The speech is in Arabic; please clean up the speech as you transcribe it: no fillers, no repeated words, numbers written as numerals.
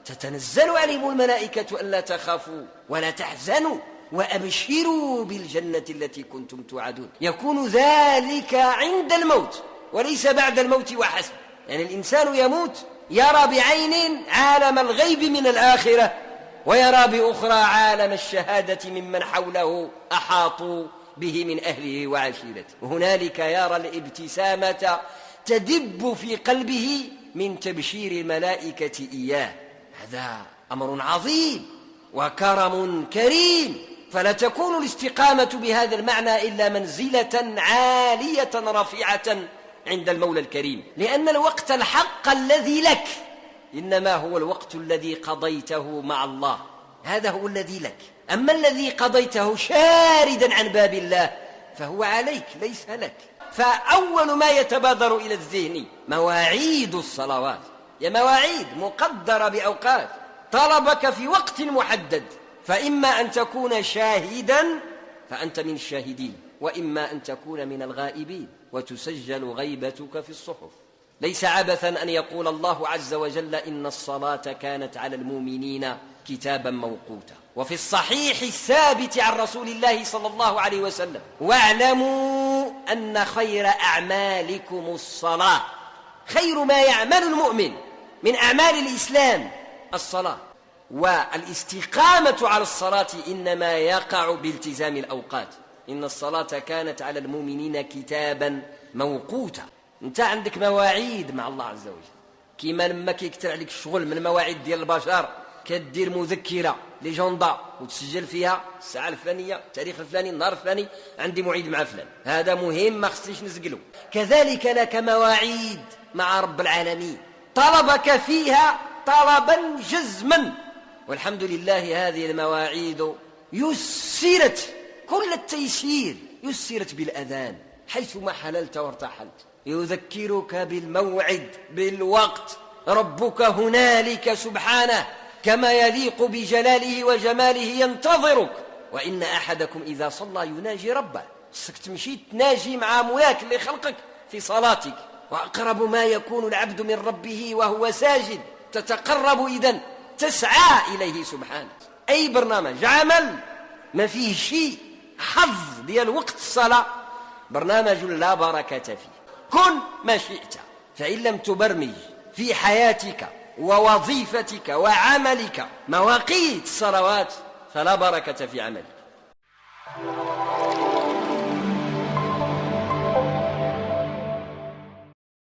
تتنزل عليهم الملائكة ألا تخافوا ولا تحزنوا وأبشروا بالجنة التي كنتم توعدون. يكون ذلك عند الموت وليس بعد الموت وحسب. يعني الإنسان يموت يرى بعين عالم الغيب من الآخرة، ويرى بأخرى عالم الشهادة ممن حوله أحاطوا به من أهله وعشيرته، وهنالك يرى الابتسامة تدب في قلبه من تبشير الملائكة إياه. هذا أمر عظيم وكرم كريم، فلا تكون الاستقامة بهذا المعنى إلا منزلة عالية رفيعة عند المولى الكريم، لأن الوقت الحق الذي لك إنما هو الوقت الذي قضيته مع الله، هذا هو الذي لك. أما الذي قضيته شاردا عن باب الله فهو عليك ليس لك. فأول ما يتبادر إلى الذهن مواعيد الصلوات، يا مواعيد مقدرة بأوقات، طلبك في وقت محدد، فإما أن تكون شاهدا فأنت من الشاهدين، وإما أن تكون من الغائبين وتسجل غيبتك في الصحف. ليس عبثا أن يقول الله عز وجل إن الصلاة كانت على المؤمنين كتابا موقوتا. وفي الصحيح الثابت عن رسول الله صلى الله عليه وسلم: واعلموا أن خير أعمالكم الصلاة. خير ما يعمل المؤمن من أعمال الإسلام الصلاة، والاستقامة على الصلاة إنما يقع بالتزام الأوقات. إن الصلاة كانت على المؤمنين كتابا موقوتا. أنت عندك مواعيد مع الله عز وجل، كيما لما كيكتر عليك الشغل من المواعيد ديال البشر كدير مذكرة لجندا وتسجل فيها الساعة الفلانية، التاريخ الفلاني، النهار الفلاني، عندي موعد مع فلان، هذا مهم ما خصنيش نسجله. كذلك لك مواعيد مع رب العالمين طلبك فيها طلبا جزما، والحمد لله هذه المواعيد يسرت كل التيسير، يسرت بالأذان حيثما حللت وارتحلت، يذكرك بالموعد بالوقت. ربك هنالك سبحانه كما يليق بجلاله وجماله ينتظرك. وإن أحدكم إذا صلى يناجي ربه، سك تمشي تناجي مع مولاك اللي خلقك في صلاتك. وأقرب ما يكون العبد من ربه وهو ساجد، تتقرب إذن، تسعى إليه سبحانه. أي برنامج عمل ما فيه شيء حظ ديال وقت الصلاة برنامج لا بركة فيه. كن ما شئت، فإن لم تبرمج في حياتك ووظيفتك وعملك مواقيت الصلوات فلا بركة في عملك.